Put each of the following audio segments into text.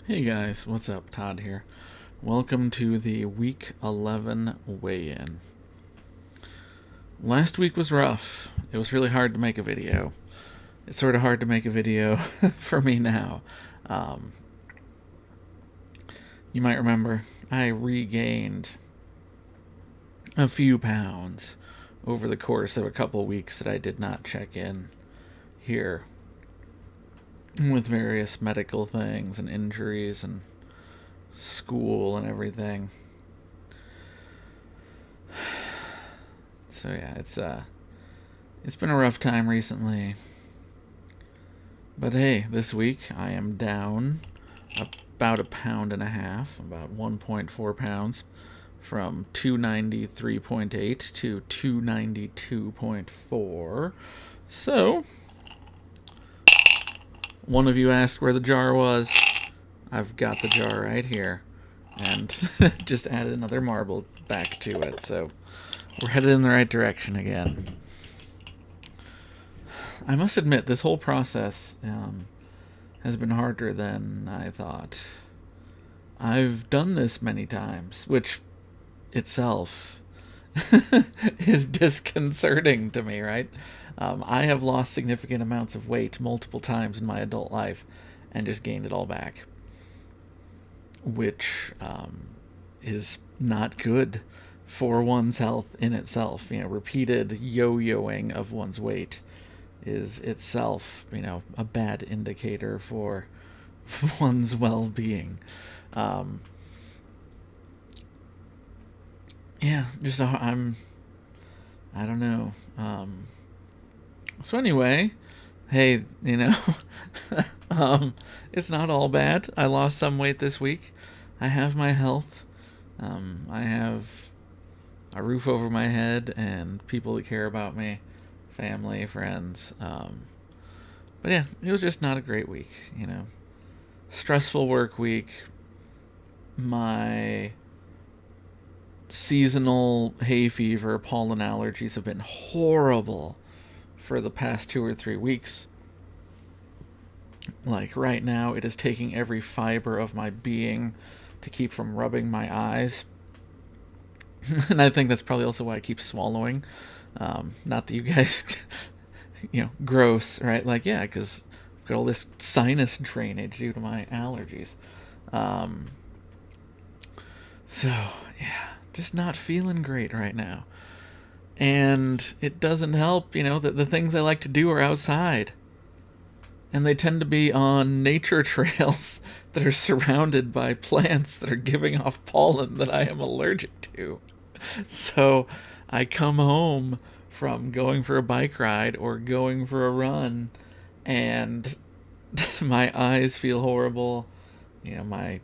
Hey guys, what's up? Todd here. Welcome to the Week 11 weigh-in. Last week was rough. It was really hard to make a video. It's sort of hard to make a video for me now. Um, you might remember I regained a few pounds over the course of a couple weeks that I did not check in here with various medical things and injuries and school and everything. So yeah, it's been a rough time recently. But hey, this week I am down about a pound and a half, about 1.4 pounds, from 293.8 to 292.4. So, one of you asked where the jar was. I've got the jar right here. And just added another marble back to it. So we're headed in the right direction again. I must admit, this whole process has been harder than I thought. I've done this many times, which itself is disconcerting to me, right? I have lost significant amounts of weight multiple times in my adult life and just gained it all back, which is not good for one's health in itself. Repeated yo-yoing of one's weight is itself, a bad indicator for one's well-being. Yeah, just I don't know. So anyway, hey, it's not all bad. I lost some weight this week. I have my health. I have a roof over my head and people that care about me, family, friends. But yeah, it was just not a great week, Stressful work week. My seasonal hay fever, pollen allergies have been horrible for the past 2 or 3 weeks. Like right now, it is taking every fiber of my being to keep from rubbing my eyes. And I think that's probably also why I keep swallowing. Not that you guys, gross, right? Like, yeah, because I've got all this sinus drainage due to my allergies. So, yeah, just not feeling great right now. And it doesn't help, that the things I like to do are outside. And they tend to be on nature trails that are surrounded by plants that are giving off pollen that I am allergic to. So I come home from going for a bike ride or going for a run, and my eyes feel horrible. My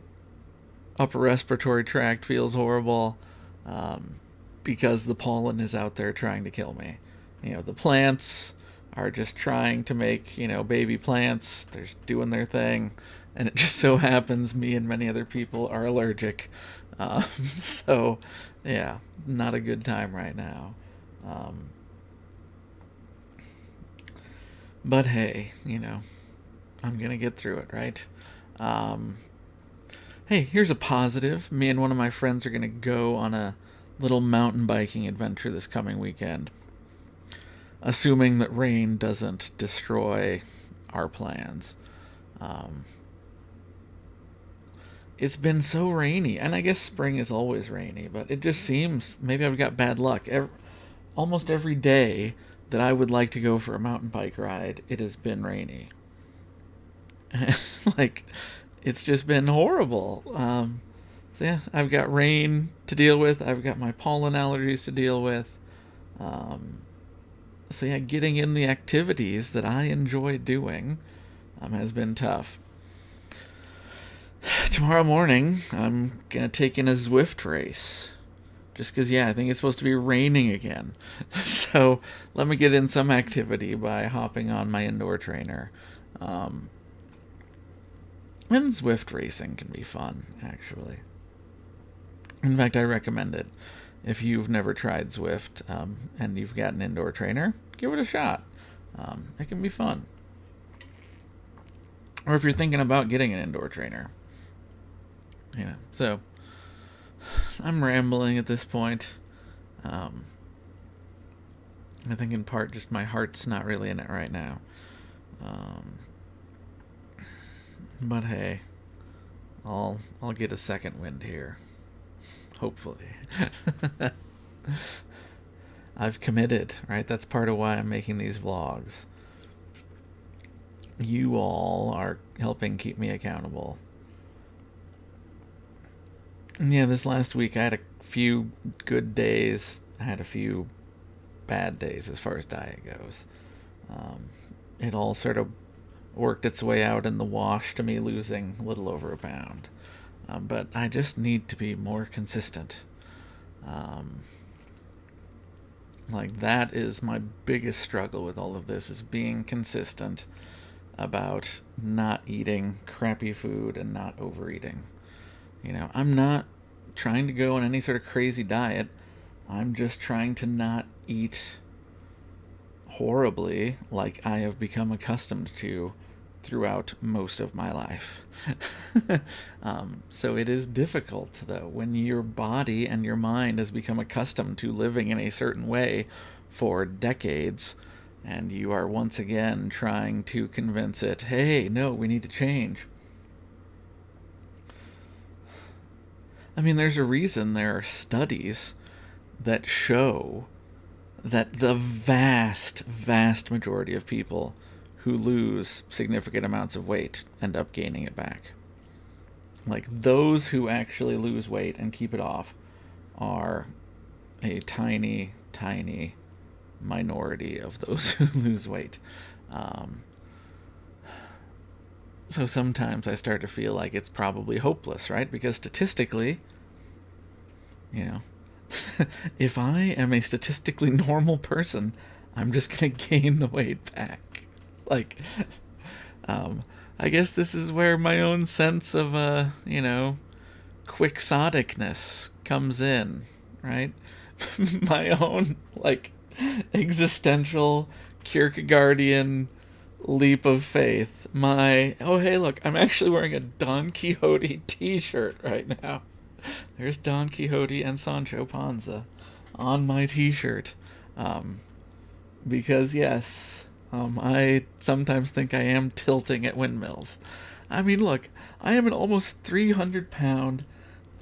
upper respiratory tract feels horrible. Because the pollen is out there trying to kill me. The plants are just trying to make, baby plants. They're doing their thing. And it just so happens me and many other people are allergic. So, yeah, not a good time right now. But hey, I'm going to get through it, right? Hey, here's a positive. Me and one of my friends are going to go on a little mountain biking adventure this coming weekend, assuming that rain doesn't destroy our plans. It's been so rainy, and I guess spring is always rainy, but it just seems maybe I've got bad luck. Almost every day that I would like to go for a mountain bike ride, it has been rainy. Like, it's just been horrible. So yeah, I've got rain to deal with. I've got my pollen allergies to deal with. So yeah, getting in the activities that I enjoy doing has been tough. Tomorrow morning, I'm going to take in a Zwift race. Just because, I think it's supposed to be raining again. So let me get in some activity by hopping on my indoor trainer. And Zwift racing can be fun, actually. In fact, I recommend it. If you've never tried Zwift and you've got an indoor trainer, give it a shot. It can be fun. Or if you're thinking about getting an indoor trainer, So I'm rambling at this point. I think in part just my heart's not really in it right now. But hey, I'll get a second wind here. Hopefully. I've committed, right? That's part of why I'm making these vlogs. You all are helping keep me accountable. And yeah, this last week I had a few good days. I had a few bad days as far as diet goes. It all sort of worked its way out in the wash to me losing a little over a pound. But I just need to be more consistent. Like, that is my biggest struggle with all of this, is being consistent about not eating crappy food and not overeating. I'm not trying to go on any sort of crazy diet. I'm just trying to not eat horribly like I have become accustomed to throughout most of my life. So it is difficult, though, when your body and your mind has become accustomed to living in a certain way for decades, and you are once again trying to convince it, hey, no, we need to change. I mean, there's a reason there are studies that show that the vast, vast majority of people who lose significant amounts of weight end up gaining it back. Like, those who actually lose weight and keep it off are a tiny, tiny minority of those who lose weight. So sometimes I start to feel like it's probably hopeless, right? Because statistically, if I am a statistically normal person, I'm just going to gain the weight back. Like, I guess this is where my own sense of, quixoticness comes in, right? My own, existential Kierkegaardian leap of faith. Oh, hey, look, I'm actually wearing a Don Quixote t-shirt right now. There's Don Quixote and Sancho Panza on my t-shirt. Because, yes, I sometimes think I am tilting at windmills. I mean, look, I am an almost 300-pound,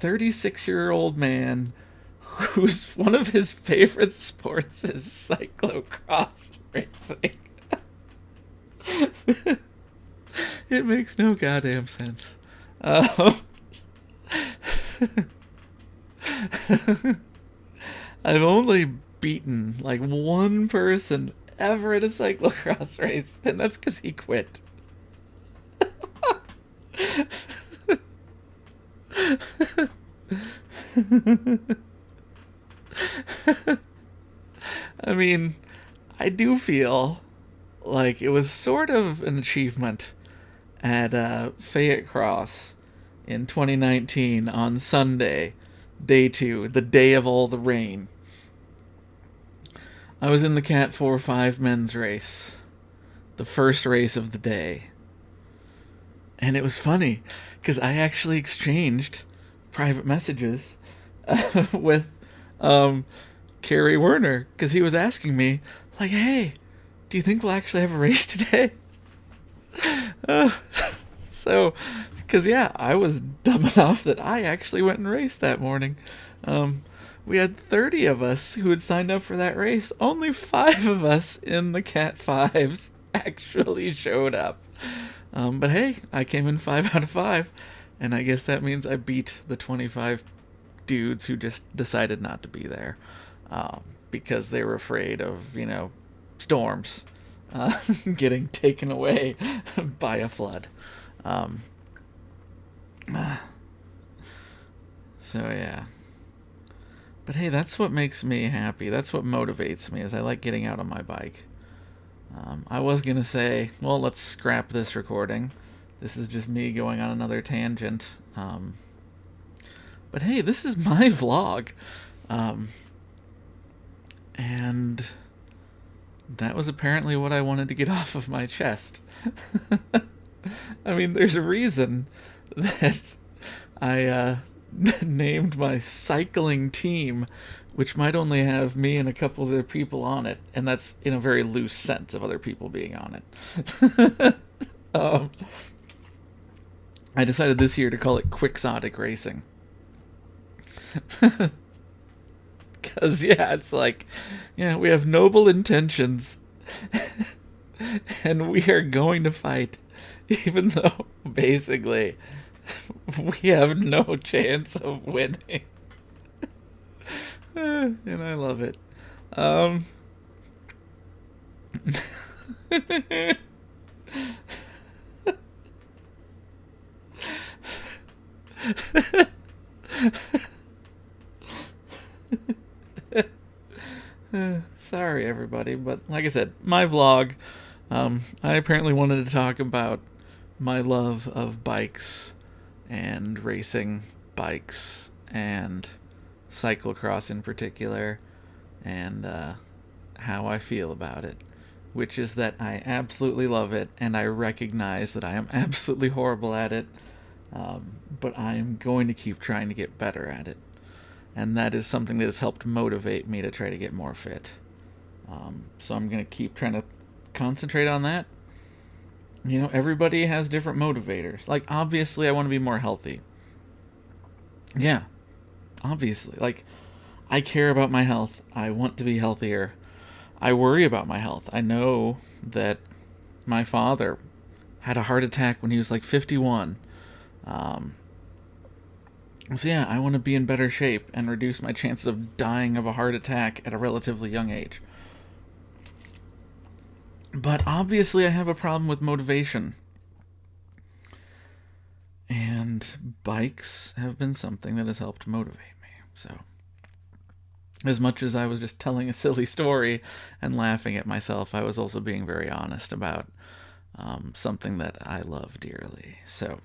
36-year-old man whose one of his favorite sports is cyclocross racing. It makes no goddamn sense. I've only beaten one person ever at a cyclocross race, and that's because he quit. I mean, I do feel like it was sort of an achievement at Fayette Cross in 2019 on Sunday, day 2, the day of all the rain. I was in the Cat 4-5 men's race, the first race of the day. And it was funny, because I actually exchanged private messages with Kerry Werner, because he was asking me, hey, do you think we'll actually have a race today? So, because, yeah, I was dumb enough that I actually went and raced that morning. We had 30 of us who had signed up for that race. Only 5 of us in the Cat 5s actually showed up. But hey, I came in 5 out of 5, and I guess that means I beat the 25 dudes who just decided not to be there because they were afraid of, storms getting taken away by a flood. So yeah. But hey, that's what makes me happy. That's what motivates me, is I like getting out on my bike. I was going to say, well, let's scrap this recording. This is just me going on another tangent. But hey, this is my vlog. And that was apparently what I wanted to get off of my chest. I mean, there's a reason that I named my cycling team, which might only have me and a couple other people on it, and that's in a very loose sense of other people being on it. um, I decided this year to call it Quixotic Racing. Because, yeah, it's like, yeah, we have noble intentions, and we are going to fight, even though, basically, we have no chance of winning. And I love it. Um, Sorry, everybody, but like I said, my vlog. I apparently wanted to talk about my love of bikes and racing bikes and cyclocross in particular, and how I feel about it, which is that I absolutely love it, and I recognize that I am absolutely horrible at it, but I am going to keep trying to get better at it. And that is something that has helped motivate me to try to get more fit. So I'm going to keep trying to concentrate on that. You know, everybody has different motivators. Like, obviously, I want to be more healthy. Yeah, obviously. Like, I care about my health. I want to be healthier. I worry about my health. I know that my father had a heart attack when he was like 51. Um, so, yeah, I want to be in better shape and reduce my chances of dying of a heart attack at a relatively young age. But obviously, I have a problem with motivation. And bikes have been something that has helped motivate me. So, as much as I was just telling a silly story and laughing at myself, I was also being very honest about something that I love dearly. So,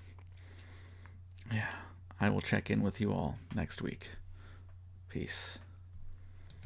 yeah, I will check in with you all next week. Peace.